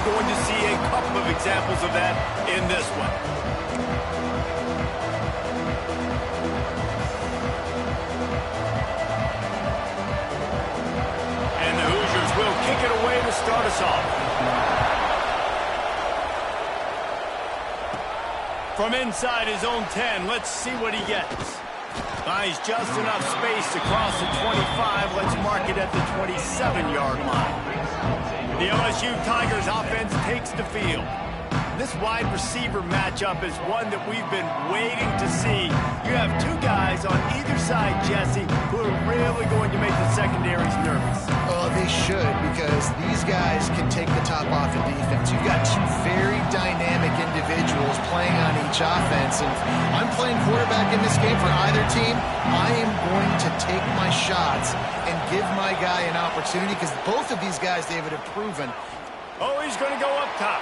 going to see a couple of examples of that in this one. And the Hoosiers will kick it away to start us off. From inside his own 10, let's see what he gets. Buys just enough space to cross the 25. Let's mark it at the 27-yard line. The LSU Tigers offense takes the field. This wide receiver matchup is one that we've been waiting to see. You have two guys on either side, Jesse, who are really going to make the secondaries nervous. Well, they should, because these guys can take the top off in defense. You've got two very dynamic individuals playing on each offense, and I'm playing quarterback in this game for either team. I am going to take my shots and give my guy an opportunity, because both of these guys, David, have proven. Oh, he's going to go up top.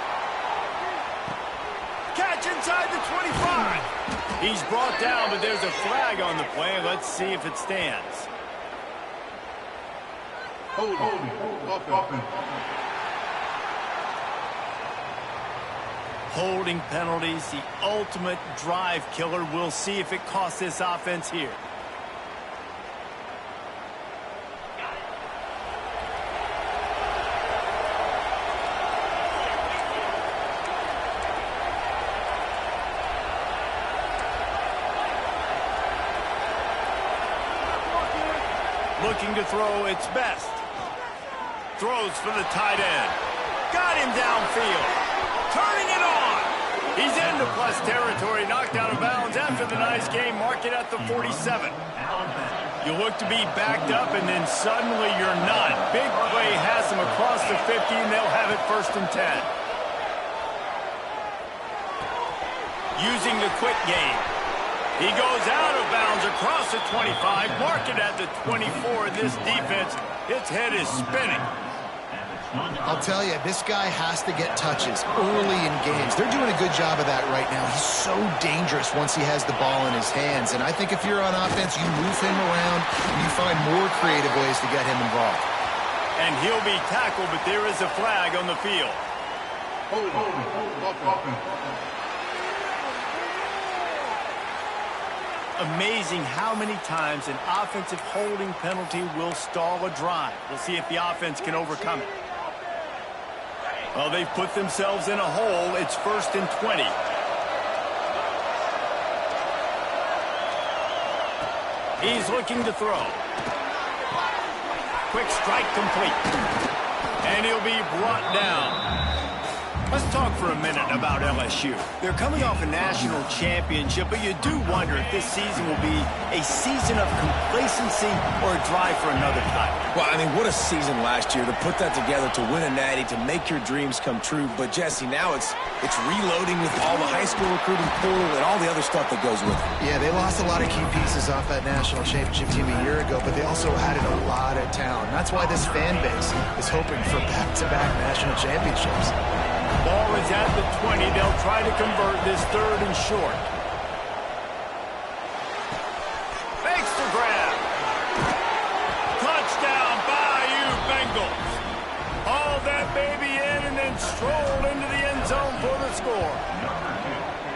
Catch inside the 25. He's brought down, but there's a flag on the play. Let's see if it stands. Holding penalties, the ultimate drive killer. We'll see if it costs this offense here. Looking to throw its best. Throws for the tight end. Got him downfield. Turning it on. He's into plus territory. Knocked out of bounds after the nice game. Mark it at the 47. You look to be backed up, and then suddenly you're not. Big play has him across the 50, and they'll have it 1st and 10. Using the quick game. He goes out of bounds across the 25, mark it at the 24. This defense, its head is spinning. I'll tell you, this guy has to get touches early in games. They're doing a good job of that right now. He's so dangerous once he has the ball in his hands. And I think if you're on offense, you move him around and you find more creative ways to get him involved. And he'll be tackled, but there is a flag on the field. Amazing how many times an offensive holding penalty will stall a drive. We'll see if the offense can overcome it. Well, they've put themselves in a hole. It's 1st and 20. He's looking to throw. Quick strike complete. And he'll be brought down. Let's talk for a minute about LSU. They're coming off a national championship, but you do wonder if this season will be a season of complacency or a drive for another title. Well, I mean, what a season last year to put that together, to win a natty, to make your dreams come true. But, Jesse, now it's reloading with all the high school recruiting pool and all the other stuff that goes with it. Yeah, they lost a lot of key pieces off that national championship team a year ago, but they also added a lot of talent. That's why this fan base is hoping for back-to-back national championships. Ball is at the 20. They'll try to convert this 3rd and short. Makes the grab. Touchdown, Bayou Bengals. Haul that baby in and then stroll into the end zone for the score.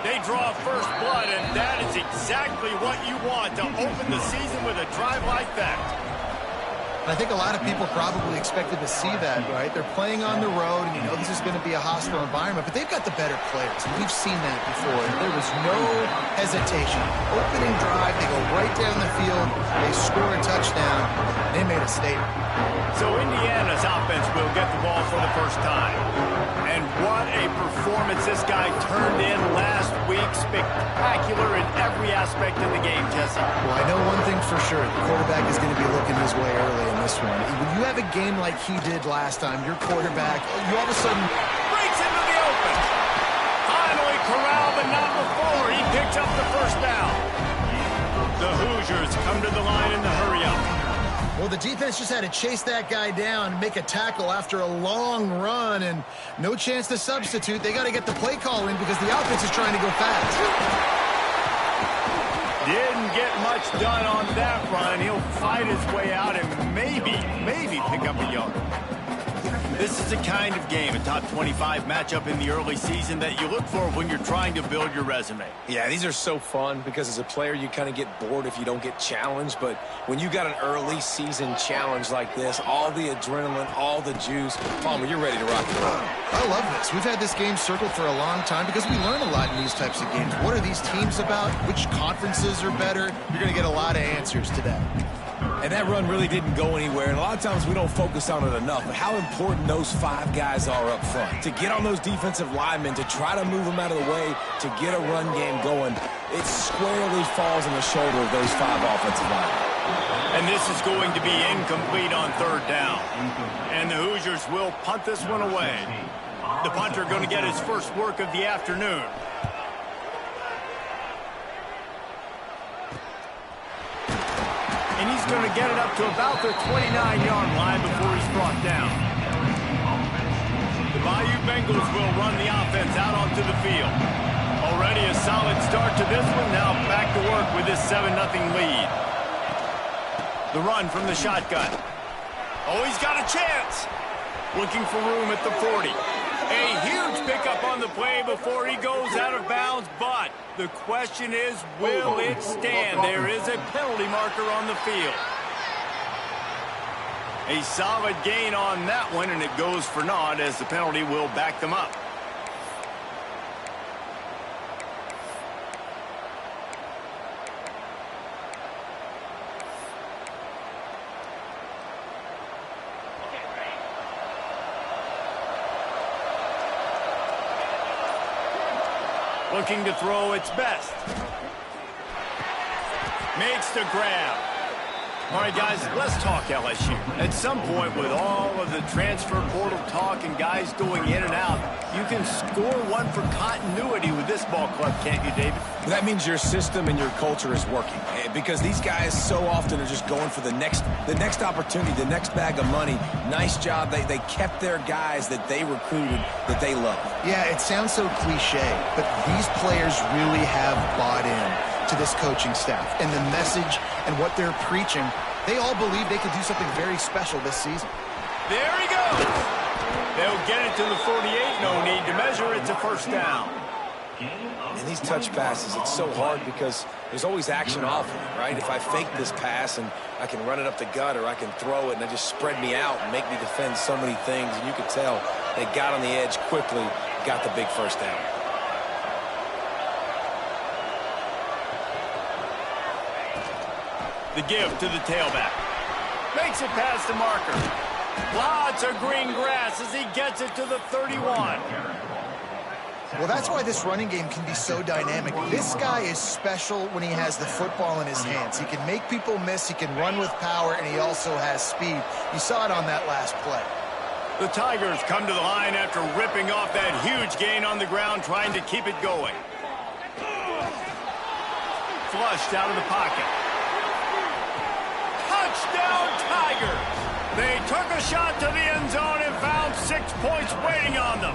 They draw first blood, and that is exactly what you want to open the season with a drive like that. I think a lot of people probably expected to see that, right? They're playing on the road, and you know this is going to be a hostile environment, but they've got the better players, and we've seen that before. And there was no hesitation. Opening drive, they go right down the field, they score a touchdown, they made a statement. So Indiana's offense will get the ball for the first time. And what a performance this guy turned in last week. Spectacular in every aspect of the game, Jesse. Well, I know one thing for sure. The quarterback is going to be looking his way early in this one. When you have a game like he did last time, your quarterback, you all of a sudden breaks into the open. Finally corralled, but not before. He picks up the first down. The Hoosiers come to the line in the hurry-up. Well, the defense just had to chase that guy down and make a tackle after a long run, and no chance to substitute. They got to get the play call in because the offense is trying to go fast. Didn't get much done on that run. He'll fight his way out and maybe pick up a yard. This is the kind of game, a top 25 matchup in the early season, that you look for when you're trying to build your resume. Yeah, these are so fun because as a player, you kind of get bored if you don't get challenged. But when you got an early season challenge like this, all the adrenaline, all the juice, Palmer, you're ready to rock and roll. I love this. We've had this game circled for a long time because we learn a lot in these types of games. What are these teams about? Which conferences are better? You're going to get a lot of answers today. And that run really didn't go anywhere, and a lot of times we don't focus on it enough, but how important those 5 guys are up front. To get on those defensive linemen, to try to move them out of the way, to get a run game going, it squarely falls on the shoulder of those 5 offensive linemen. And this is going to be incomplete on 3rd down. And the Hoosiers will punt this one away. The punter going to get his first work of the afternoon. And he's going to get it up to about the 29-yard line before he's brought down. The Bayou Bengals will run the offense out onto the field. Already a solid start to this one. Now back to work with this 7-0 lead. The run from the shotgun. Oh, he's got a chance. Looking for room at the 40. A huge pickup on the play before he goes out of bounds, but the question is, will it stand? There is a penalty marker on the field. A solid gain on that one, and it goes for naught as the penalty will back them up. Looking to throw its best. Makes the grab. All right, guys, let's talk LSU. At some point, with all of the transfer portal talk and guys going in and out, you can score one for continuity with this ball club, can't you, David? That means your system and your culture is working, because these guys so often are just going for the next opportunity, the next bag of money. Nice job. They kept their guys that they recruited, that they love. Yeah, it sounds so cliche, but these players really have bought in to this coaching staff and the message and what they're preaching. They all believe they could do something very special this season. There he goes. They'll get it to the 48. No need to measure. It's a first down. And these touch passes, it's so hard because there's always action off of it, right? If I fake this pass and I can run it up the gut, or I can throw it and they just spread me out and make me defend so many things, and you could tell they got on the edge quickly, got the big first down. The give to the tailback. Makes it past the marker. Lots of green grass as he gets it to the 31. Well, that's why this running game can be so dynamic. This guy is special when he has the football in his hands. He can make people miss, he can run with power, and he also has speed. You saw it on that last play. The Tigers come to the line after ripping off that huge gain on the ground, trying to keep it going. Flushed out of the pocket. Touchdown, Tigers! They took a shot to the end zone and found 6 points waiting on them.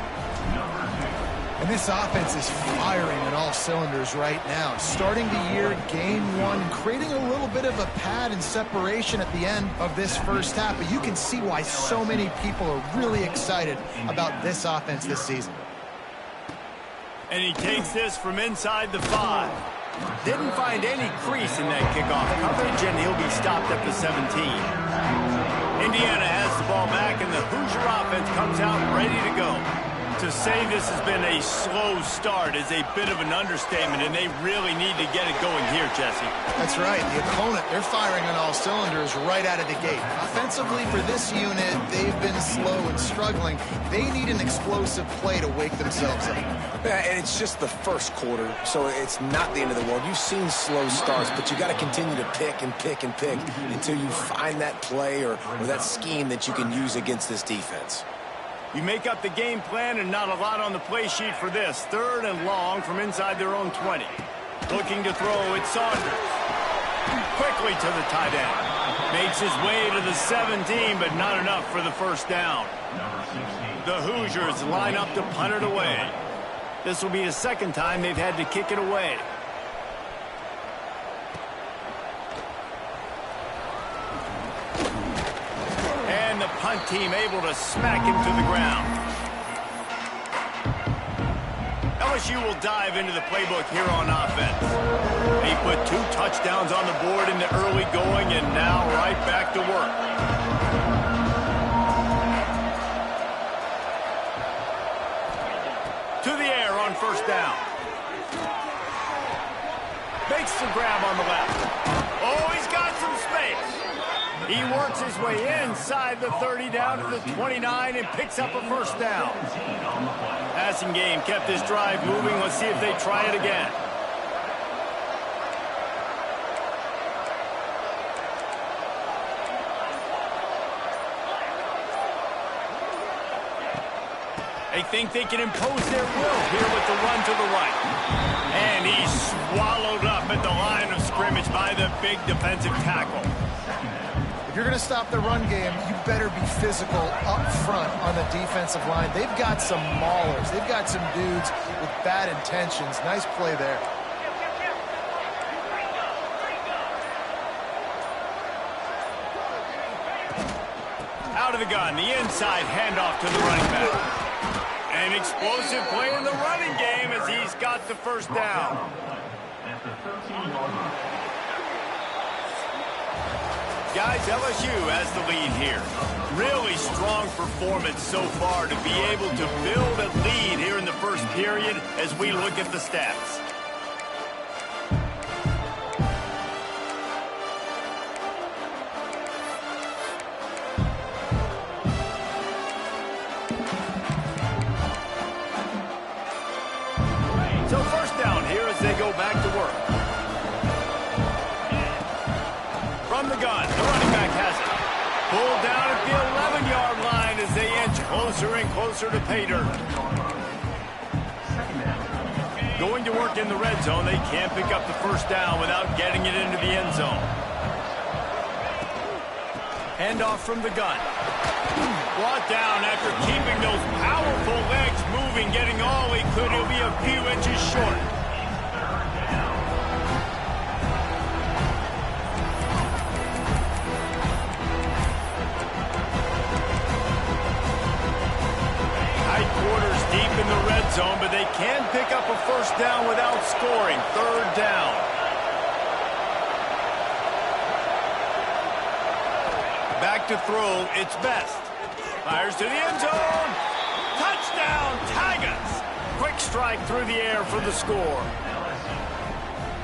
And this offense is firing on all cylinders right now. Starting the year, game 1, creating a little bit of a pad and separation at the end of this first half. But you can see why so many people are really excited about this offense this season. And he takes this from inside the 5. Didn't find any crease in that kickoff coverage, and he'll be stopped at the 17. Indiana has the ball back, and the Hoosier offense comes out ready to go. To say this has been a slow start is a bit of an understatement, and they really need to get it going here, Jesse. That's right. The opponent, they're firing on all cylinders right out of the gate. Offensively, for this unit, they've been slow and struggling. They need an explosive play to wake themselves up. Yeah, and it's just the first quarter, so it's not the end of the world. You've seen slow starts, but you got to continue to pick and pick and pick until you find that play or that scheme that you can use against this defense. You make up the game plan, and not a lot on the play sheet for this. 3rd and long from inside their own 20. Looking to throw, it's Saunders. Quickly to the tight end. Makes his way to the 17, but not enough for the first down. The Hoosiers line up to punt it away. This will be the second time they've had to kick it away. And the punt team able to smack him to the ground. LSU will dive into the playbook here on offense. He put 2 touchdowns on the board in the early going, and now right back to work. To the air on first down. Makes the grab on the left. Oh, he's got some space. He works his way inside the 30 down to the 29 and picks up a first down. Passing game kept this drive moving. Let's see if they try it again. They think they can impose their will here with the run to the right. And he's swallowed up at the line of scrimmage by the big defensive tackle. If you're going to stop the run game, you better be physical up front on the defensive line. They've got some maulers. They've got some dudes with bad intentions. Nice play there. Out of the gun, the inside handoff to the running back. An explosive play in the running game as he's got the first down. Guys, LSU has the lead here. Really strong performance so far to be able to build a lead here in the first period as we look at the stats. So first down here as they go back to work. From the gun, the running back has it. Pulled down at the 11-yard line as they inch closer and closer to pay dirt. Going to work in the red zone, they can't pick up the first down without getting it into the end zone. Handoff from the gun. Brought down after keeping those powerful legs moving, getting all he could. He'll be a few inches short. Quarters deep in the red zone, but they can pick up a first down without scoring. Third down. Back to throw, it's Best. Fires to the end zone. Touchdown, Tigers. Quick strike through the air for the score.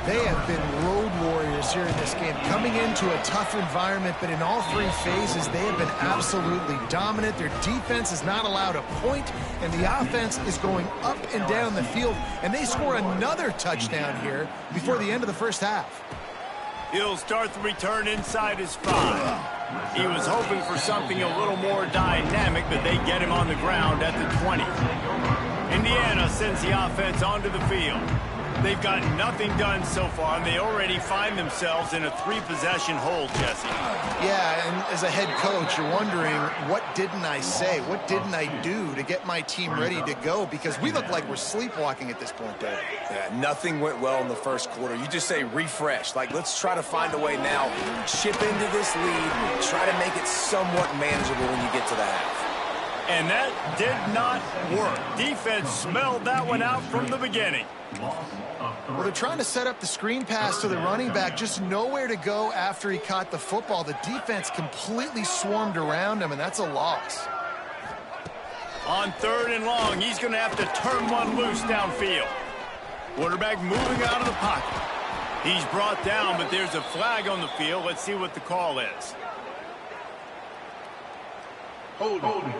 They have been road warriors here in this game, coming into a tough environment, but in all 3 phases, they have been absolutely dominant. Their defense is not allowed a point, and the offense is going up and down the field, and they score another touchdown here before the end of the first half. He'll start the return inside his 5. He was hoping for something a little more dynamic, but they get him on the ground at the 20. Indiana sends the offense onto the field. They've got nothing done so far, and they already find themselves in a 3-possession hole, Jesse. Yeah, and as a head coach, you're wondering, what didn't I say? What didn't I do to get my team ready to go? Because we look like we're sleepwalking at this point, Dave. Yeah, nothing went well in the first quarter. You just say refresh. Like, let's try to find a way now. Chip into this lead. Try to make it somewhat manageable when you get to the half. And that did not work. Defense smelled that one out from the beginning. Well, they're trying to set up the screen pass to the running back, just nowhere to go after he caught the football. The defense completely swarmed around him, and that's a loss. On 3rd and long, he's going to have to turn one loose downfield. Quarterback moving out of the pocket. He's brought down, but there's a flag on the field. Let's see what the call is. Holding.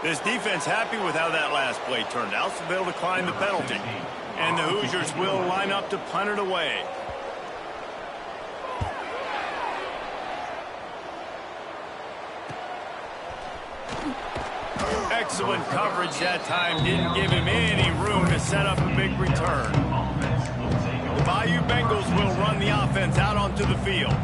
This defense happy with how that last play turned out, so they'll decline the penalty. And the Hoosiers will line up to punt it away. Excellent coverage that time. Didn't give him any room to set up a big return. The Bayou Bengals will run the offense out onto the field.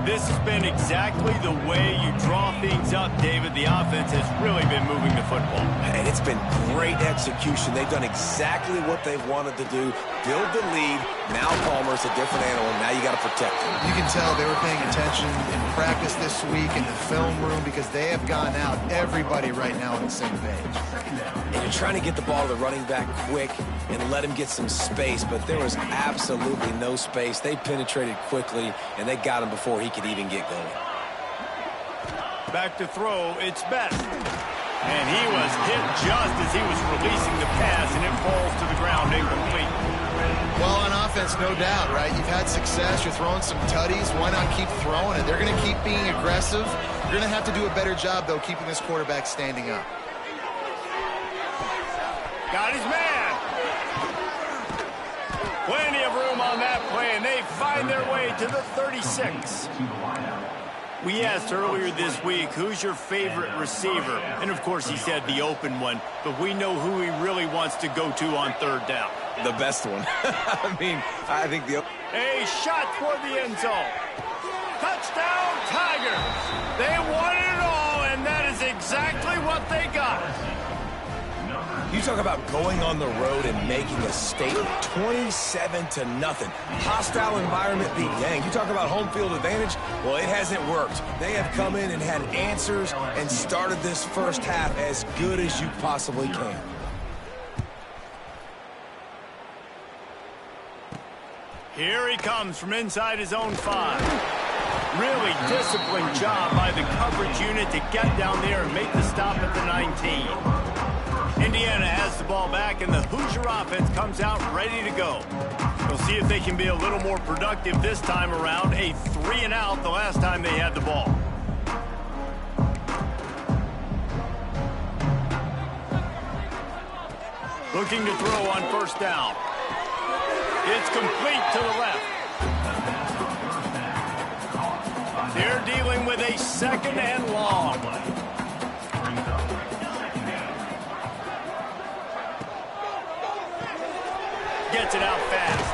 This has been exactly the way you draw things up, David. The offense has really been moving the football. And it's been great execution. They've done exactly what they've wanted to do. Build the lead. Now Palmer's a different animal. Now you got to protect him. You can tell they were paying attention in practice this week in the film room because they have gone out, everybody right now on the same page. And you're trying to get the ball to the running back quick and let him get some space, but there was absolutely no space. They penetrated quickly, and they got him before he could even get going. Back to throw, it's Best. And he was hit just as he was releasing the pass, and it falls to the ground incomplete. Well, on offense, no doubt, right? You've had success. You're throwing some tutties. Why not keep throwing it? They're going to keep being aggressive. You're going to have to do a better job, though, keeping this quarterback standing up. Got his man. Plenty of room on that play, and they find their way to the 36. We asked earlier this week, who's your favorite receiver? And, of course, he said the open one, but we know who he really wants to go to on third down. The best one. I think the... A shot toward the end zone. Touchdown, Tigers. They won it all, and that is exactly what they got. You talk about going on the road and making a statement. 27-0. Hostile environment beat dang. You talk about home field advantage. Well, it hasn't worked. They have come in and had answers and started this first half as good as you possibly can. Here he comes from inside his own 5. Really disciplined job by the coverage unit to get down there and make the stop at the 19. Indiana has the ball back, and the Hoosier offense comes out ready to go. We'll see if they can be a little more productive this time around. A 3-and-out the last time they had the ball. Looking to throw on first down. It's complete to the left. They're dealing with a 2nd and long. Gets it out fast.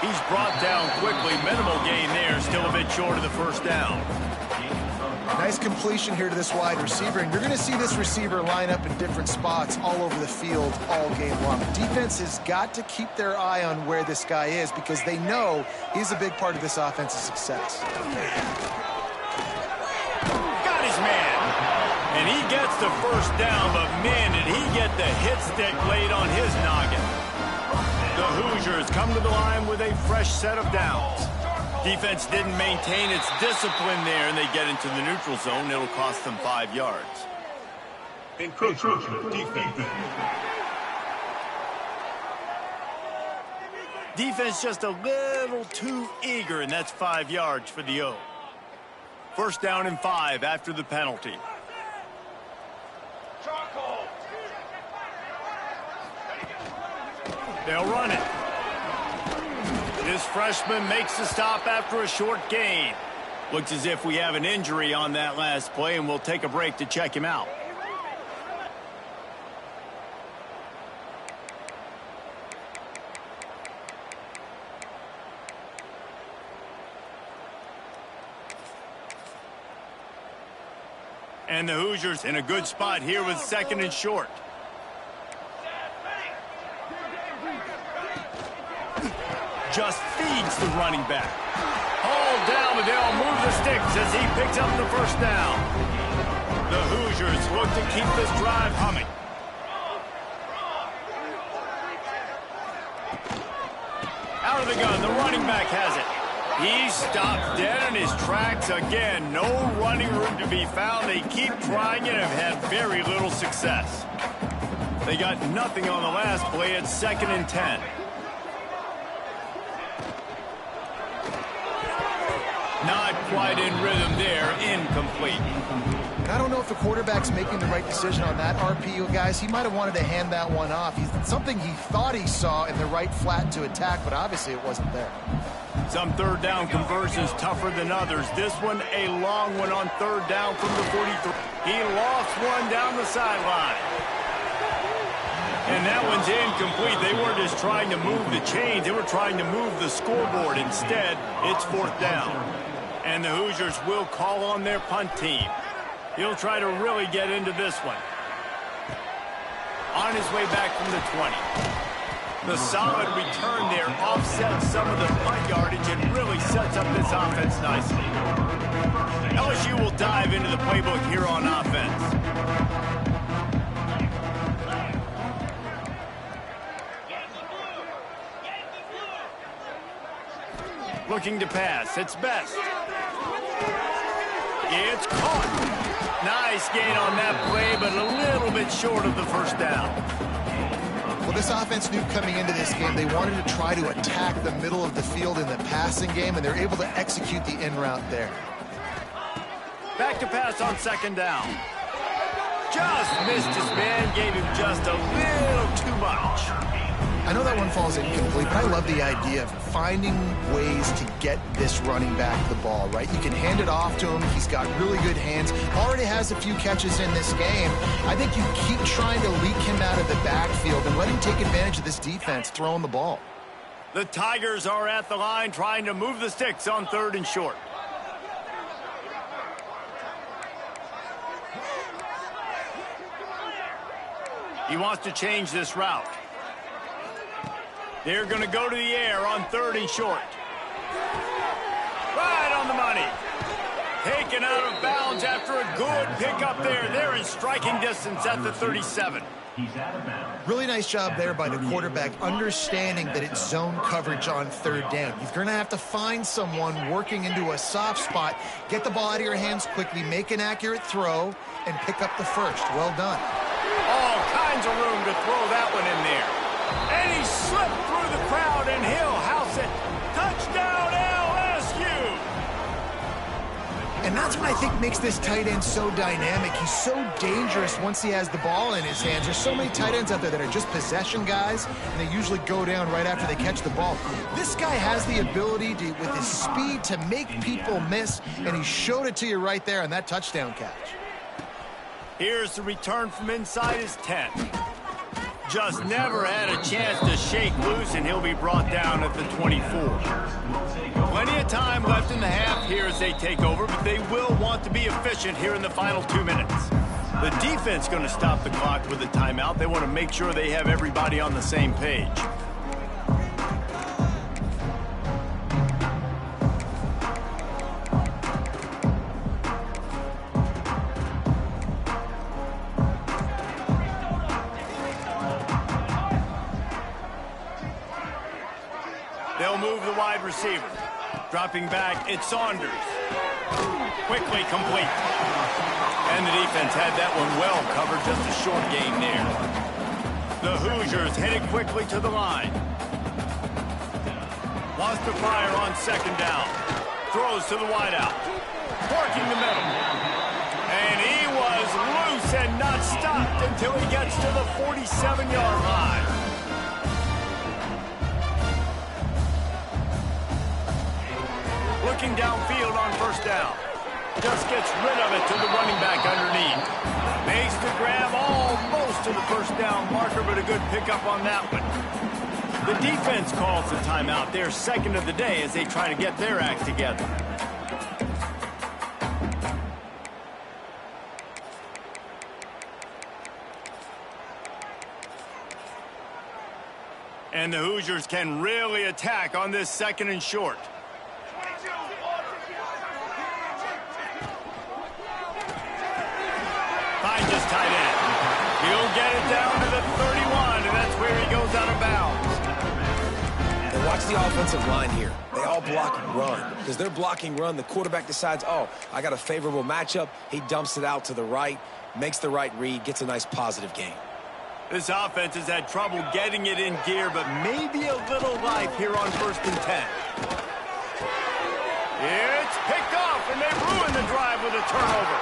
He's brought down quickly. Minimal gain there. Still a bit short of the first down. Nice completion here to this wide receiver, and you're going to see this receiver line up in different spots all over the field all game long. Defense has got to keep their eye on where this guy is because they know he's a big part of this offense's success. Got his man. And he gets the first down, but man, did he get the hit stick laid on his noggin. The Hoosiers come to the line with a fresh set of downs. Defense didn't maintain its discipline there, and they get into the neutral zone. It'll cost them 5 yards. Encroachment defense. Defense just a little too eager, and that's 5 yards for the O. First down and 5 after the penalty. They'll run it. This freshman makes the stop after a short gain. Looks as if we have an injury on that last play, and we'll take a break to check him out. And the Hoosiers in a good spot here with 2nd and short. Just feeds the running back. Hauled down, but they'll move the sticks as he picks up the first down. The Hoosiers look to keep this drive humming. Out of the gun, the running back has it. He stopped dead in his tracks again. No running room to be found. They keep trying it and have had very little success. They got nothing on the last play. It's 2nd and 10. Not quite in rhythm there. Incomplete. I don't know if the quarterback's making the right decision on that RPO, guys. He might have wanted to hand that one off. Something he thought he saw in the right flat to attack, but obviously it wasn't there. Some third down conversions tougher than others. This one a long one on third down from the 43. He lost one down the sideline. And that one's incomplete. They weren't just trying to move the chains. They were trying to move the scoreboard. Instead, it's 4th down. And the Hoosiers will call on their punt team. He'll try to really get into this one. On his way back from the 20. The solid return there offsets some of the punt yardage and really sets up this offense nicely. LSU will dive into the playbook here on offense. Looking to pass. It's Best. It's caught. Nice gain on that play, but a little bit short of the first down. Well, this offense knew coming into this game they wanted to try to attack the middle of the field in the passing game, and they're able to execute the in route there. Back to pass on second down. Just missed his man, gave him just a little too much. I know that one falls incomplete, but I love the idea of finding ways to get this running back the ball, right? You can hand it off to him. He's got really good hands. Already has a few catches in this game. I think you keep trying to leak him out of the backfield and let him take advantage of this defense throwing the ball. The Tigers are at the line trying to move the sticks on 3rd and short. He wants to change this route. They're going to go to the air on 3rd and short. Right on the money. Taken out of bounds after a good pickup there. They're in striking distance at the 37. Really nice job there by the quarterback, understanding that it's zone coverage on 3rd down. You're going to have to find someone working into a soft spot, get the ball out of your hands quickly, make an accurate throw, and pick up the first. Well done. All kinds of room to throw that one in there. And he slipped through the crowd, and he'll house it. Touchdown, LSU! And that's what I think makes this tight end so dynamic. He's so dangerous once he has the ball in his hands. There's so many tight ends out there that are just possession guys, and they usually go down right after they catch the ball. This guy has the ability to, with his speed, to make people miss, and he showed it to you right there on that touchdown catch. Here's the return from inside his 10. Just never had a chance to shake loose, and he'll be brought down at the 24. Plenty of time left in the half here as they take over, but they will want to be efficient here in the final 2 minutes. The defense going to stop the clock with a timeout. They want to make sure they have everybody on the same page. They'll move the wide receiver. Dropping back, it's Saunders. Quickly complete. And the defense had that one well covered, just a short gain there. The Hoosiers headed quickly to the line. Wants to fire on second down. Throws to the wideout. Working the middle. And he was loose and not stopped until he gets to the 47-yard line. Looking downfield on first down. Just gets rid of it to the running back underneath. Makes the grab almost to the first down marker, but a good pickup on that one. The defense calls the timeout. They're second of the day as they try to get their act together. And the Hoosiers can really attack on this 2nd and short. Finds his tight end. He'll get it down to the 31, and that's where he goes out of bounds. And watch the offensive line here. They all block run. Because they're blocking run, the quarterback decides, oh, I got a favorable matchup. He dumps it out to the right, makes the right read, gets a nice positive gain. This offense has had trouble getting it in gear, but maybe a little life here on 1st and 10. It's picked off, and they ruin the drive with a turnover.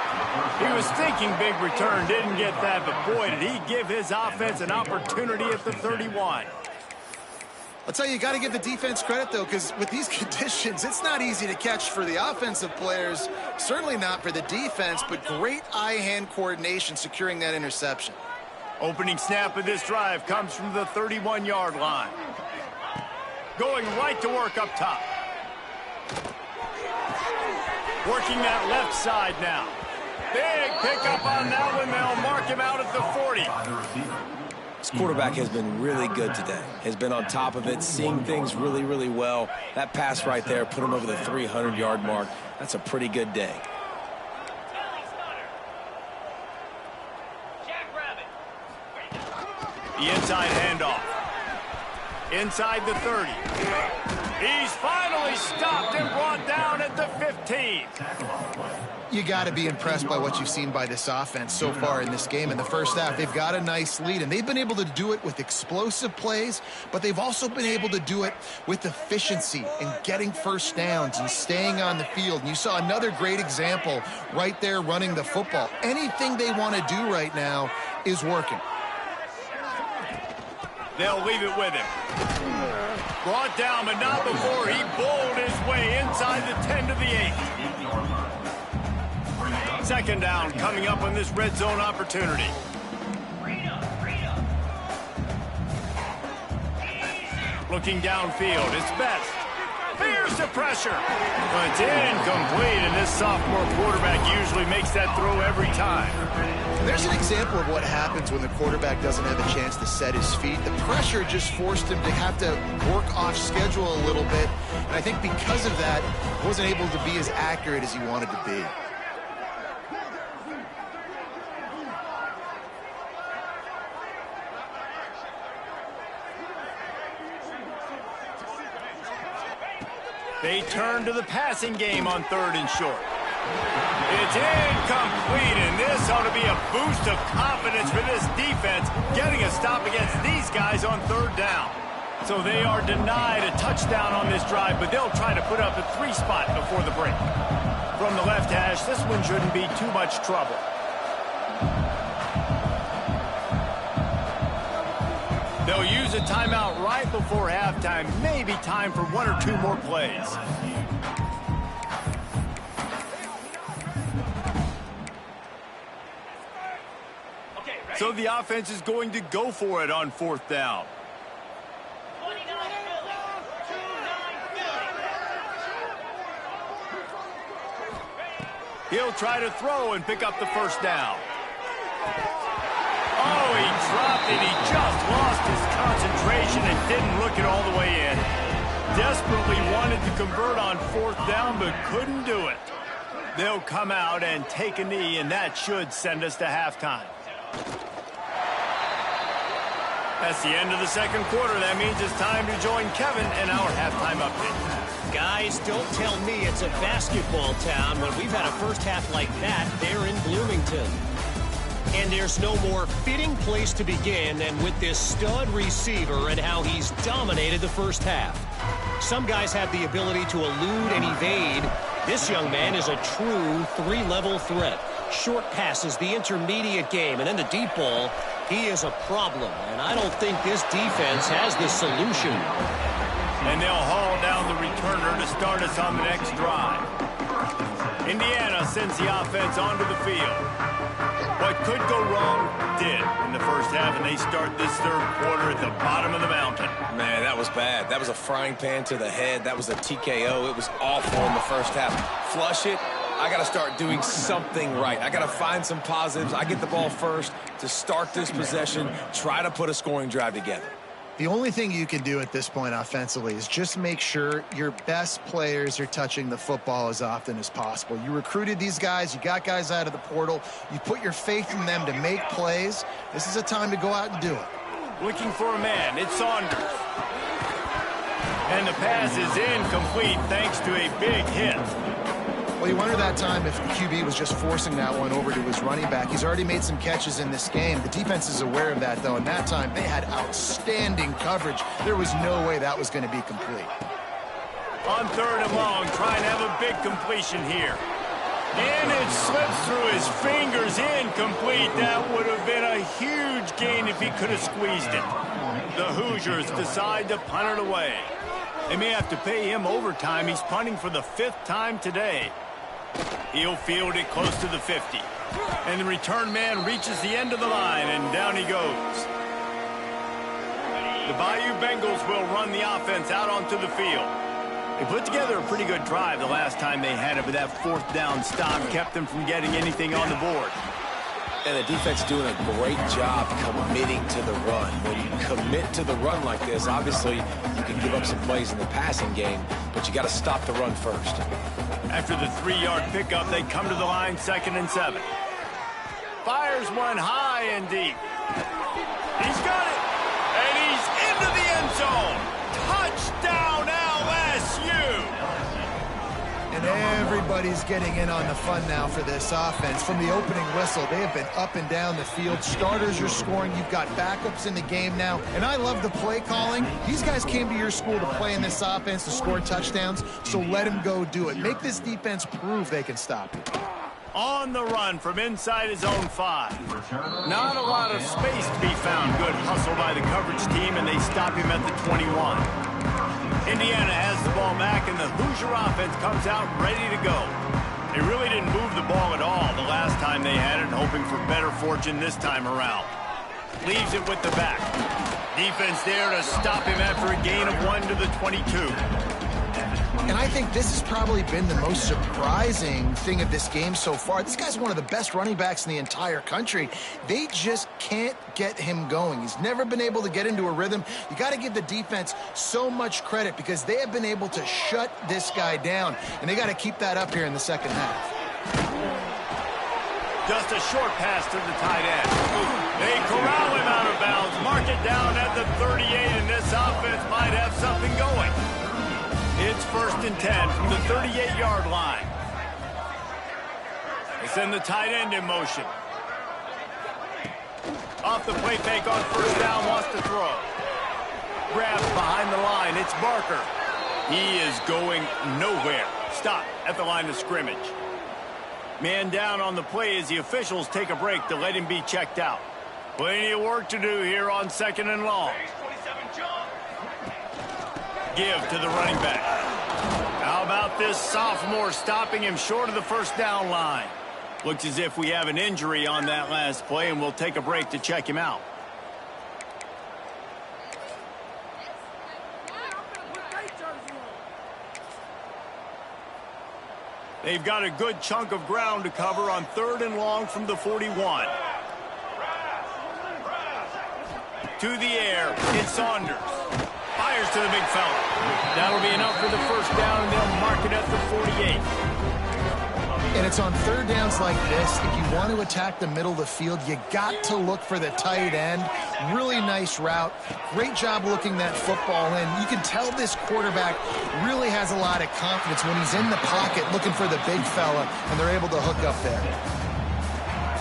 He was thinking big return, didn't get that, but boy, did he give his offense an opportunity at the 31. I'll tell you, you got to give the defense credit, though, because with these conditions, it's not easy to catch for the offensive players, certainly not for the defense, but great eye-hand coordination securing that interception. Opening snap of this drive comes from the 31-yard line. Going right to work up top. Working that left side now. Big pickup on that one. They'll mark him out at the 40. This quarterback has been really good today. Has been on top of it, seeing things really, really well. That pass right there put him over the 300-yard mark. That's a pretty good day. The inside handoff. Inside the 30. He's finally stopped and brought down at the 15. You got to be impressed by what you've seen by this offense so far in this game. In the first half, they've got a nice lead, and they've been able to do it with explosive plays, but they've also been able to do it with efficiency and getting first downs and staying on the field. And you saw another great example right there running the football. Anything they want to do right now is working. They'll leave it with him. Brought down, but not before he bowled his way inside the 10 to the 8. Second down coming up on this red zone opportunity. Looking downfield, it's Best. Fears the pressure. But it's incomplete, and this sophomore quarterback usually makes that throw every time. There's an example of what happens when the quarterback doesn't have a chance to set his feet. The pressure just forced him to have to work off schedule a little bit. And I think because of that, he wasn't able to be as accurate as he wanted to be. They turn to the passing game on 3rd and short. It's incomplete, and this ought to be a boost of confidence for this defense, getting a stop against these guys on 3rd down. So they are denied a touchdown on this drive, but they'll try to put up a 3 spot before the break. From the left hash, this one shouldn't be too much trouble. They'll use a timeout right before halftime. Maybe time for 1 or 2 more plays. So the offense is going to go for it on 4th down. He'll try to throw and pick up the first down. Oh, he dropped it. He just lost his concentration and didn't look it all the way in. Desperately wanted to convert on 4th down, but couldn't do it. They'll come out and take a knee, and that should send us to halftime. That's the end of the second quarter. That means it's time to join Kevin in our halftime update. Guys, don't tell me it's a basketball town when we've had a first half like that there in Bloomington. And there's no more fitting place to begin than with this stud receiver and how he's dominated the first half. Some guys have the ability to elude and evade. This young man is a true 3-level threat. Short passes, the intermediate game, and then the deep ball. He is a problem, and I don't think this defense has the solution. And they'll haul down the returner to start us on the next drive. Indiana sends the offense onto the field. What could go wrong did in the first half, and they start this third quarter at the bottom of the mountain. Man, that was bad. That was a frying pan to the head. That was a TKO. It was awful in the first half. Flush it. I got to start doing something right. I got to find some positives. I get the ball first to start this possession, try to put a scoring drive together. The only thing you can do at this point offensively is just make sure your best players are touching the football as often as possible. You recruited these guys. You got guys out of the portal. You put your faith in them to make plays. This is a time to go out and do it. Looking for a man. It's Saunders. And the pass is incomplete thanks to a big hit. Well, you wonder that time if the QB was just forcing that one over to his running back. He's already made some catches in this game. The defense is aware of that, though, and that time they had outstanding coverage. There was no way that was going to be complete. On 3rd and long, trying to have a big completion here. And it slips through his fingers, incomplete. That would have been a huge gain if he could have squeezed it. The Hoosiers decide to punt it away. They may have to pay him overtime. He's punting for the 5th time today. He'll field it close to the 50. And the return man reaches the end of the line, and down he goes. The Bayou Bengals will run the offense out onto the field. They put together a pretty good drive the last time they had it, but that fourth down stop kept them from getting anything on the board. And the defense doing a great job committing to the run. When you commit to the run like this, obviously you can give up some plays in the passing game, but you got to stop the run first. After the 3-yard pickup, they come to the line, 2nd and 7. Fires one high and deep. He's got it, and he's into the end zone. Touchdown, LSU! And everybody's getting in on the fun now for this offense. From the opening whistle, they have been up and down the field. Starters are scoring. You've got backups in the game now. And I love the play calling. These guys came to your school to play in this offense to score touchdowns, so let them go do it. Make this defense prove they can stop it. On the run from inside his own 5. Not a lot of space to be found. Good hustle by the coverage team, and they stop him at the 21. Indiana has the ball back, and the Hoosier offense comes out ready to go. They really didn't move the ball at all the last time they had it, hoping for better fortune this time around. Leaves it with the back. Defense there to stop him after a gain of 1 to the 22. And I think this has probably been the most surprising thing of this game so far. This guy's one of the best running backs in the entire country. They just can't get him going. He's never been able to get into a rhythm. You got to give the defense so much credit because they have been able to shut this guy down, and they got to keep that up here in the second half. Just a short pass to the tight end. They corral him out of bounds, mark it down at the 38, and this offense might have something going. It's 1st and 10 from the 38-yard line. They send the tight end in motion. Off the play fake on 1st down, wants to throw. Grabs behind the line, it's Barker. He is going nowhere. Stop at the line of scrimmage. Man down on the play as the officials take a break to let him be checked out. Plenty of work to do here on 2nd and long. Give to the running back. How about this sophomore stopping him short of the 1st down line? Looks as if we have an injury on that last play, and we'll take a break to check him out. They've got a good chunk of ground to cover on 3rd and long from the 41. To the air, it's Saunders. Fires to the big fella. That'll be enough for the 1st down, and they'll mark it at the 48. And it's on 3rd downs like this. If you want to attack the middle of the field, you got to look for the tight end. Really nice route. Great job looking that football in. You can tell this quarterback really has a lot of confidence when he's in the pocket looking for the big fella, and they're able to hook up there.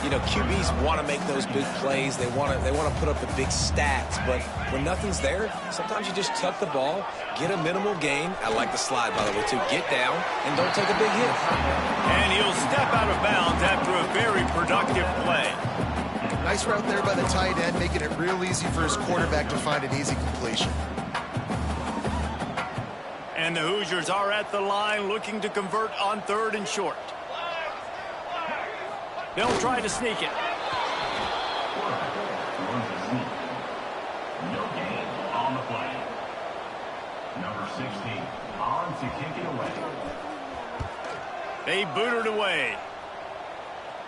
You know, QBs want to make those big plays. They want to put up the big stats. But when nothing's there, sometimes you just tuck the ball, get a minimal gain. I like the slide, by the way, too. Get down and don't take a big hit. And he'll step out of bounds after a very productive play. Nice route there by the tight end, making it real easy for his quarterback to find an easy completion. And the Hoosiers are at the line looking to convert on 3rd and short. They'll try to sneak it. No gain on the play. Number 16 on to kick it away. They boot it away.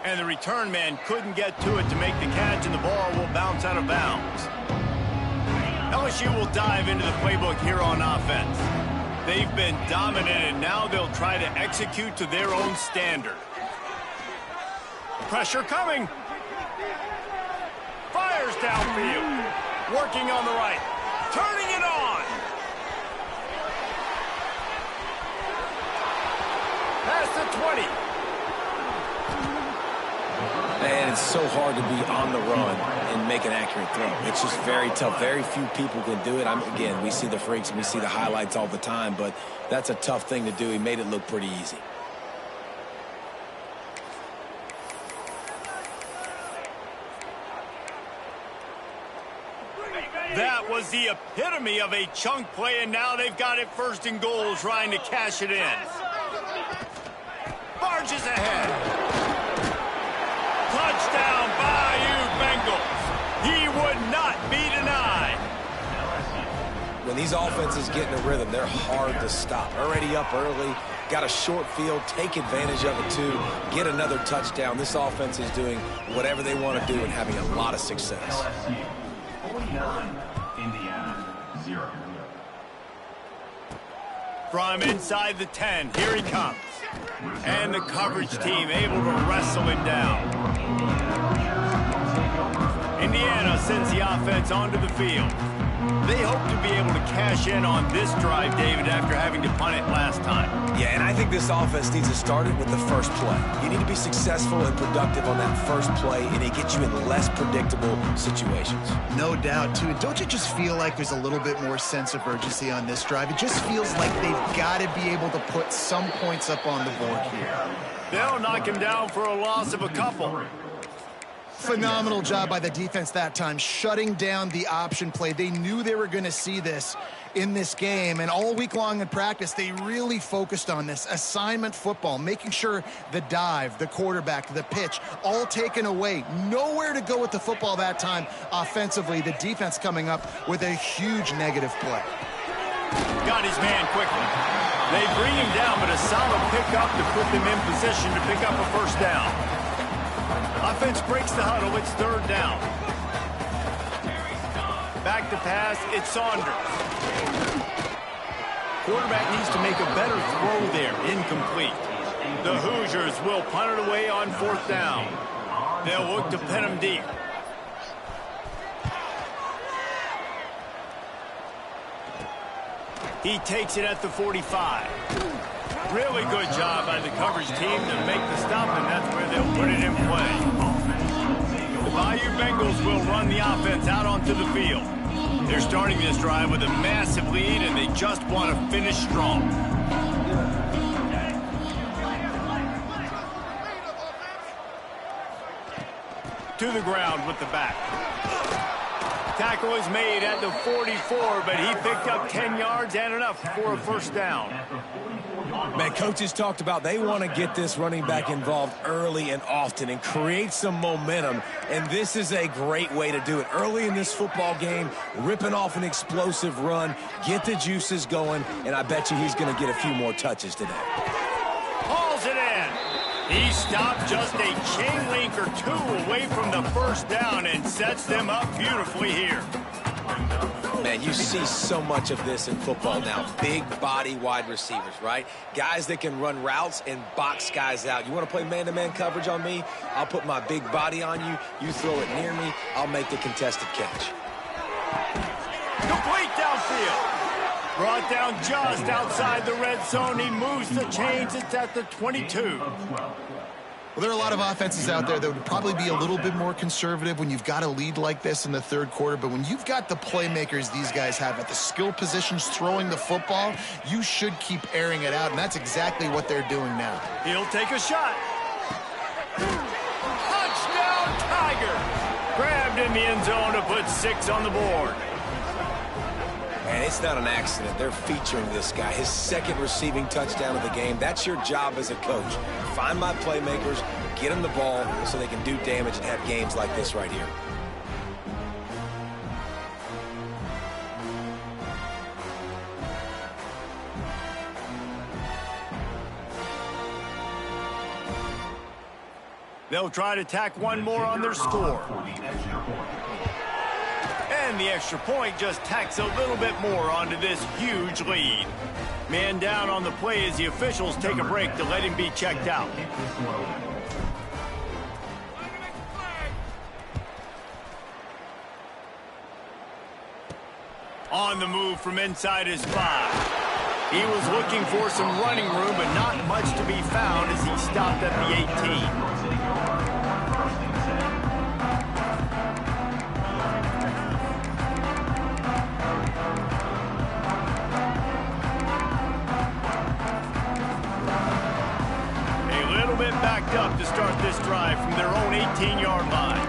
And the return man couldn't get to it to make the catch, and the ball will bounce out of bounds. LSU will dive into the playbook here on offense. They've been dominant, and now they'll try to execute to their own standard. Pressure coming. Fires downfield. Working on the right. Turning it on. Past the 20. Man, it's so hard to be on the run and make an accurate throw. It's just very tough. Very few people can do it. Again, we see the freaks and we see the highlights all the time, but that's a tough thing to do. He made it look pretty easy. That was the epitome of a chunk play, and now they've got it 1st and goal, trying to cash it in. Barges ahead. Touchdown, Bayou Bengals. He would not be denied. When these offenses get in a rhythm, they're hard to stop. Already up early, got a short field, take advantage of it too, get another touchdown. This offense is doing whatever they want to do and having a lot of success. LSU 49, Indiana 0. From inside the 10, here he comes. And the coverage team able to wrestle him down. Indiana sends the offense onto the field. They hope to be able to cash in on this drive, David, after having to punt it last time. Yeah, and I think this offense needs to start it with the first play. You need to be successful and productive on that first play, and it gets you in less predictable situations. No doubt, too. Don't you just feel like there's a little bit more sense of urgency on this drive? It just feels like they've got to be able to put some points up on the board here. They'll knock him down for a loss of a couple. Phenomenal job by the defense that time, shutting down the option play. They knew they were going to see this in this game, and all week long in practice, they really focused on this assignment football, making sure the dive, the quarterback, the pitch, all taken away. Nowhere to go with the football that time offensively. The defense coming up with a huge negative play. Got his man quickly. They bring him down, but a solid pickup to put them in position to pick up a first down. Offense breaks the huddle. It's third down. Back to pass. It's Saunders. Quarterback needs to make a better throw there. Incomplete. The Hoosiers will punt it away on fourth down. They'll look to pin him deep. He takes it at the 45. Really good job by the coverage team to make the stop, and that's where they'll put it in play. The Bayou Bengals will run the offense out onto the field. They're starting this drive with a massive lead, and they just want to finish strong. To the ground with the back. Tackle is made at the 44, but he picked up 10 yards and enough for a first down. Man, coaches talked about they want to get this running back involved early and often and create some momentum, and this is a great way to do it. Early in this football game, ripping off an explosive run, get the juices going, and I bet you he's going to get a few more touches today. Hauls it in. He stopped just a chain link or two away from the first down and sets them up beautifully here. Man, you see so much of this in football now. Big body wide receivers, right? Guys that can run routes and box guys out. You want to play man-to-man coverage on me? I'll put my big body on you. You throw it near me, I'll make the contested catch. Complete downfield. Brought down just outside the red zone. He moves the chains. It's at the 22. Well, there are a lot of offenses out there that would probably be a little bit more conservative when you've got a lead like this in the third quarter. But when you've got the playmakers these guys have at the skill positions throwing the football, you should keep airing it out, and that's exactly what they're doing now. He'll take a shot. Touchdown, Tigers! Grabbed in the end zone to put 6 on the board. And it's not an accident. They're featuring this guy. His second receiving touchdown of the game. That's your job as a coach. Find my playmakers, get them the ball so they can do damage and have games like this right here. They'll try to tack one more on their score. And the extra point just tacks a little bit more onto this huge lead. Man down on the play as the officials take a break to let him be checked out. On the move from inside his 5. He was looking for some running room, but not much to be found as he stopped at the 18. Backed up to start this drive from their own 18-yard line.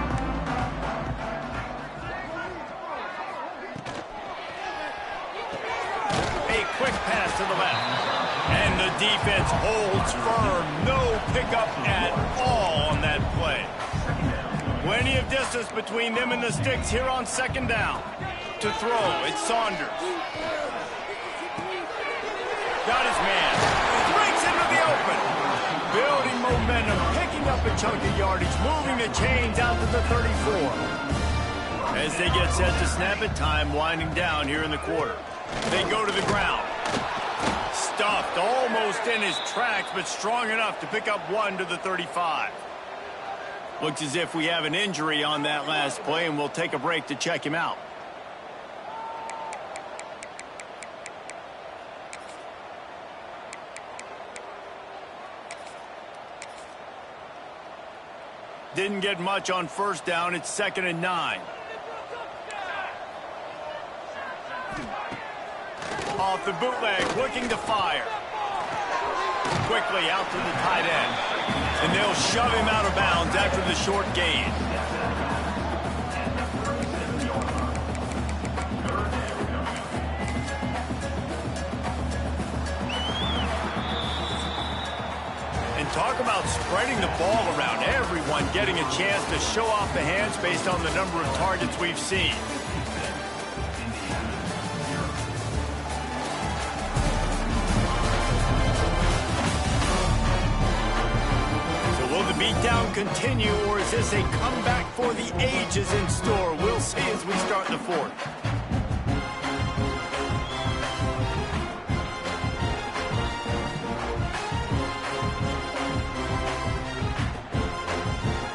A quick pass to the left. And the defense holds firm. No pickup at all on that play. Plenty of distance between them and the sticks here on second down. To throw, it's Saunders. Got his man. Breaks into the open. Building momentum, picking up a chunk of yardage, moving the chains out to the 34. As they get set to snap it, time winding down here in the quarter. They go to the ground. Stuffed almost in his tracks, but strong enough to pick up 1 to the 35. Looks as if we have an injury on that last play, and we'll take a break to check him out. Didn't get much on first down. It's 2nd and 9. Off the bootleg, looking to fire. Quickly out to the tight end. And they'll shove him out of bounds after the short gain. And talk about spreading the ball around. Everyone getting a chance to show off the hands based on the number of targets we've seen. Beatdown continue, or is this a comeback for the ages in store? We'll see as we start the fourth.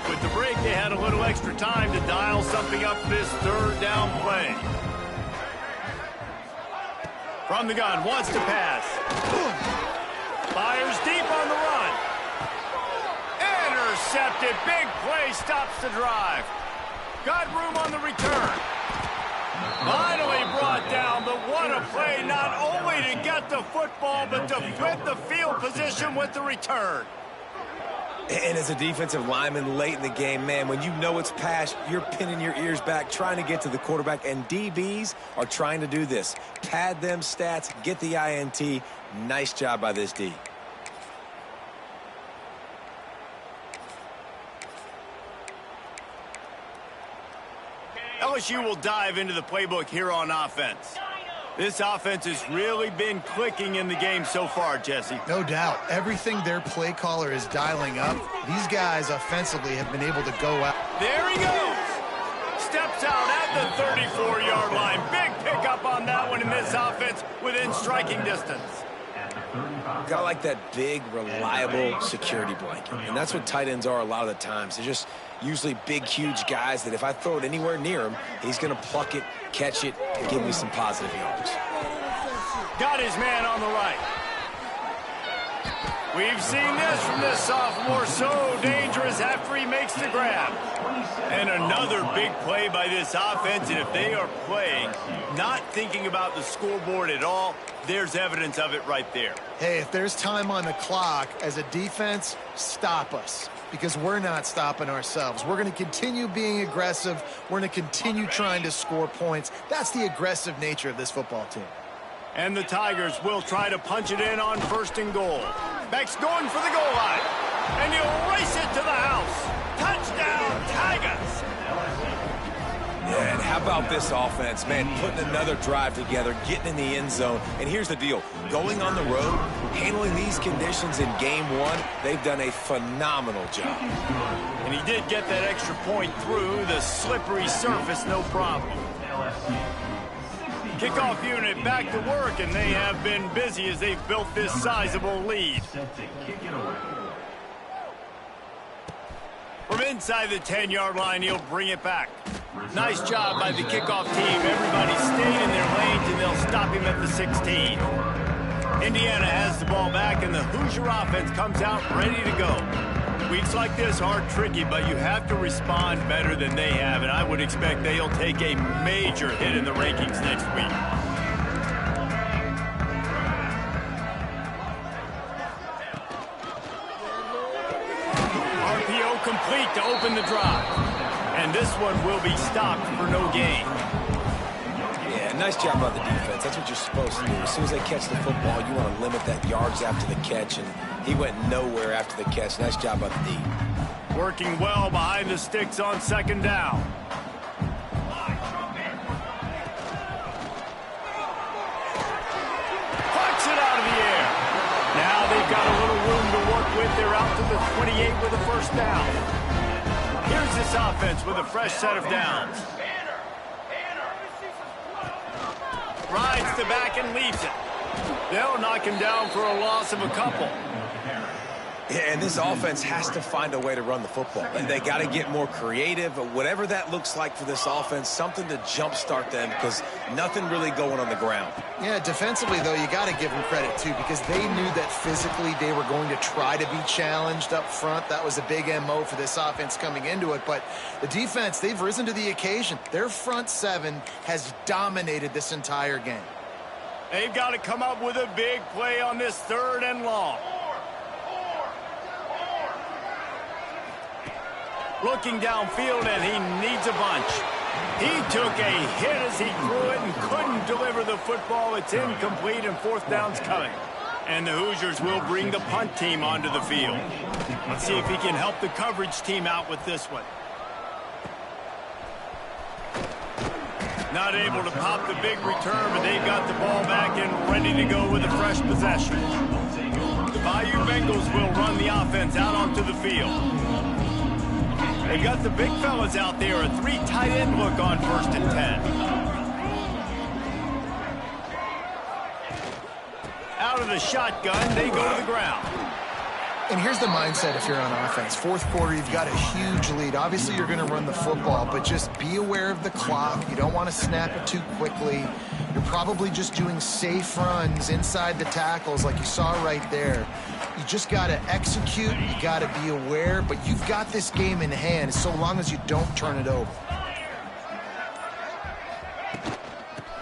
With the break, they had a little extra time to dial something up this 3rd down play. From the gun, wants to pass. Fires deep on the run. Intercepted. Big play stops the drive. Got room on the return. Finally brought down, but what a play, not only to get the football, but to flip the field position with the return. And as a defensive lineman late in the game, man, when you know it's pass, you're pinning your ears back, trying to get to the quarterback, and DBs are trying to do this. Pad them stats, get the INT. Nice job by this D. LSU will dive into the playbook here on offense. This offense has really been clicking in the game so far, Jesse. No doubt. Everything their play caller is dialing up, these guys offensively have been able to go out. There he goes. Steps out at the 34-yard line. Big pickup on that one in this offense within striking distance. Gotta like that big, reliable security blanket. And that's what tight ends are a lot of the times. They're just usually big, huge guys that if I throw it anywhere near him, he's going to pluck it, catch it, and give me some positive yards. Got his man on the right. We've seen this from this sophomore, so dangerous after he makes the grab. And another big play by this offense, and if they are playing, not thinking about the scoreboard at all, there's evidence of it right there. Hey, if there's time on the clock, as a defense, stop us. Because we're not stopping ourselves. We're going to continue being aggressive. We're going to continue trying to score points. That's the aggressive nature of this football team. And the Tigers will try to punch it in on 1st and goal. Beck's going for the goal line. And he'll race it to the house. Touchdown, Tigers. Yeah, and how about this offense, man, putting another drive together, getting in the end zone. And here's the deal. Going on the road, handling these conditions in game 1, they've done a phenomenal job. And he did get that extra point through the slippery surface, no problem. Kickoff unit back to work, and they have been busy as they've built this sizable lead. From inside the 10-yard line, he'll bring it back. Nice job by the kickoff team. Everybody stayed in their lanes, and they'll stop him at the 16. Indiana has the ball back, and the Hoosier offense comes out ready to go. Weeks like this are tricky, but you have to respond better than they have, and I would expect they'll take a major hit in the rankings next week. RPO complete to open the drive. And this one will be stopped for no gain. Yeah, nice job by the defense. That's what you're supposed to do. As soon as they catch the football, you want to limit that yards after the catch, and he went nowhere after the catch. Nice job by the D. Working well behind the sticks on 2nd down. Puts it out of the air. 28 with a first down. Here's this offense with a fresh set of downs. Rides the back and leaves it. They'll knock him down for a loss of a couple. Yeah, and this offense has to find a way to run the football. And they got to get more creative, whatever that looks like for this offense, something to jumpstart them because nothing really going on the ground. Yeah, defensively, though, you got to give them credit, too, because they knew that physically they were going to try to be challenged up front. That was a big MO for this offense coming into it. But the defense, they've risen to the occasion. Their front seven has dominated this entire game. They've got to come up with a big play on this 3rd and long. Looking downfield, and he needs a bunch. He took a hit as he threw it and couldn't deliver the football. It's incomplete, and 4th down's coming. And the Hoosiers will bring the punt team onto the field. Let's see if he can help the coverage team out with this one. Not able to pop the big return, but they've got the ball back and ready to go with a fresh possession. The Bayou Bengals will run the offense out onto the field. They've got the big fellas out there, a 3 tight end look on 1st and 10. Out of the shotgun, they go to the ground. And here's the mindset if you're on offense. 4th quarter, you've got a huge lead. Obviously, you're going to run the football, but just be aware of the clock. You don't want to snap it too quickly. You're probably just doing safe runs inside the tackles like you saw right there. You just got to execute. You got to be aware, but you've got this game in hand so long as you don't turn it over.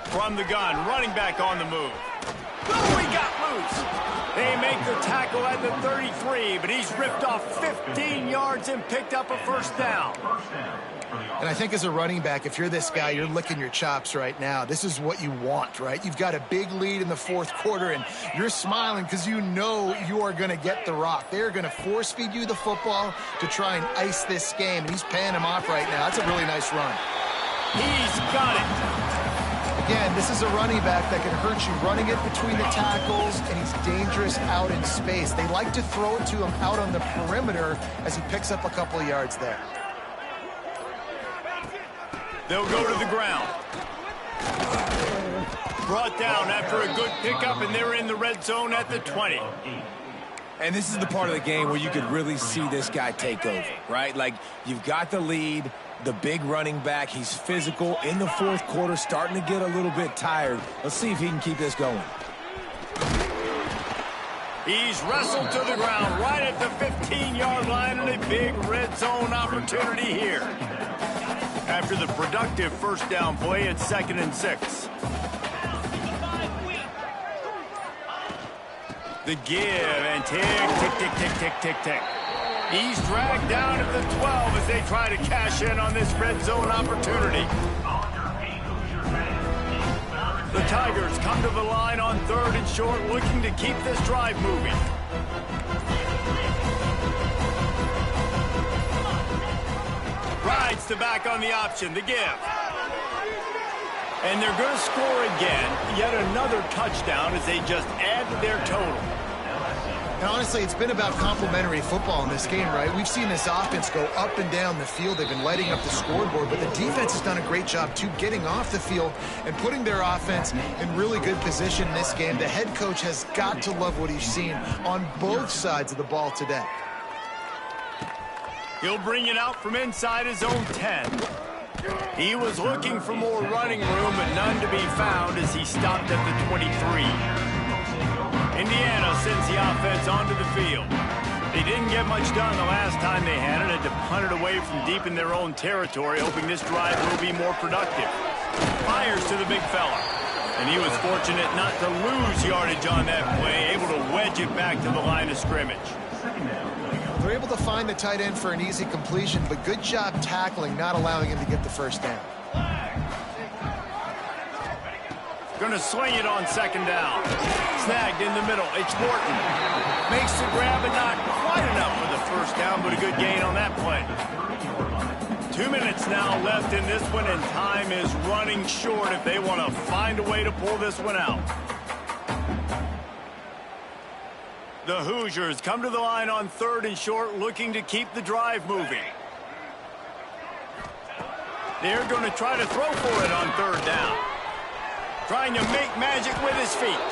From the gun, running back on the move. Oh, he got loose. They make the tackle at the 33, but he's ripped off 15 yards and picked up a 1st down. And I think as a running back, if you're this guy, you're licking your chops right now. This is what you want, right? You've got a big lead in the 4th quarter, and you're smiling because you know you are going to get the rock. They're going to force feed you the football to try and ice this game, and he's paying him off right now. That's a really nice run. He's got it. Again, this is a running back that can hurt you running it between the tackles, and he's dangerous out in space. They like to throw it to him out on the perimeter as he picks up a couple of yards there. They'll go to the ground. Brought down after a good pickup, and they're in the red zone at the 20. And this is the part of the game where you could really see this guy take over, right? Like, you've got the lead, the big running back. He's physical in the 4th quarter, starting to get a little bit tired. Let's see if he can keep this going. He's wrestled to the ground right at the 15-yard line, and a big red zone opportunity here. After the productive 1st down play, it's 2nd and 6. The give and tick, tick, tick, tick, tick, tick, tick. He's dragged down at the 12 as they try to cash in on this red zone opportunity. The Tigers come to the line on 3rd and short, looking to keep this drive moving. Rides the back on the option, the give. And they're going to score again, yet another touchdown as they just add to their total. And honestly, it's been about complementary football in this game, right? We've seen this offense go up and down the field. They've been lighting up the scoreboard, but the defense has done a great job, too, getting off the field and putting their offense in really good position in this game. The head coach has got to love what he's seen on both sides of the ball today. He'll bring it out from inside his own 10. He was looking for more running room, but none to be found as he stopped at the 23. Indiana sends the offense onto the field. They didn't get much done the last time they had it, had to punt it away from deep in their own territory, hoping this drive will be more productive. Fires to the big fella. And he was fortunate not to lose yardage on that play, able to wedge it back to the line of scrimmage. They're able to find the tight end for an easy completion, but good job tackling, not allowing him to get the 1st down. Going to sling it on 2nd down. Snagged in the middle. It's Morton. Makes the grab, and not quite enough for the 1st down, but a good gain on that play. 2 minutes now left in this one, and time is running short if they want to find a way to pull this one out. The Hoosiers come to the line on 3rd and short, looking to keep the drive moving. They're going to try to throw for it on 3rd down. Trying to make magic with his feet.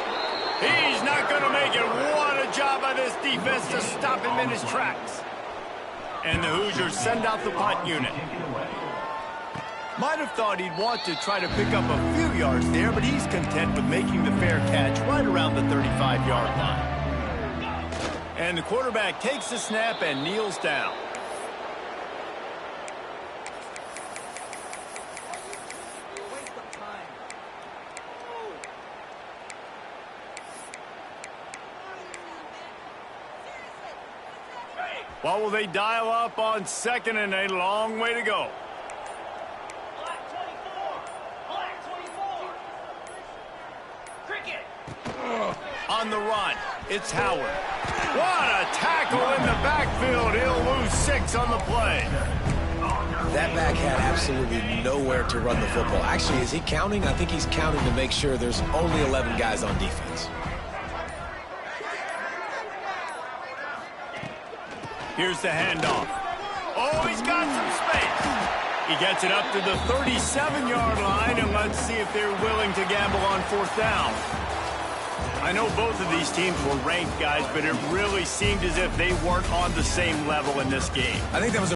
He's not going to make it. What a job by this defense to stop him in his tracks. And the Hoosiers send out the punt unit. Might have thought he'd want to try to pick up a few yards there, but he's content with making the fair catch right around the 35-yard line. And the quarterback takes the snap and kneels down. What will they dial up on 2nd and a long way to go? On the run, it's Howard. What a tackle in the backfield. He'll lose 6 on the play. That back had absolutely nowhere to run the football. Actually, is he counting? I think he's counting to make sure there's only 11 guys on defense. Here's the handoff. Oh, he's got some space. He gets it up to the 37-yard line, and let's see if they're willing to gamble on 4th down. I know both of these teams were ranked, guys, but it really seemed as if they weren't on the same level in this game. I think that was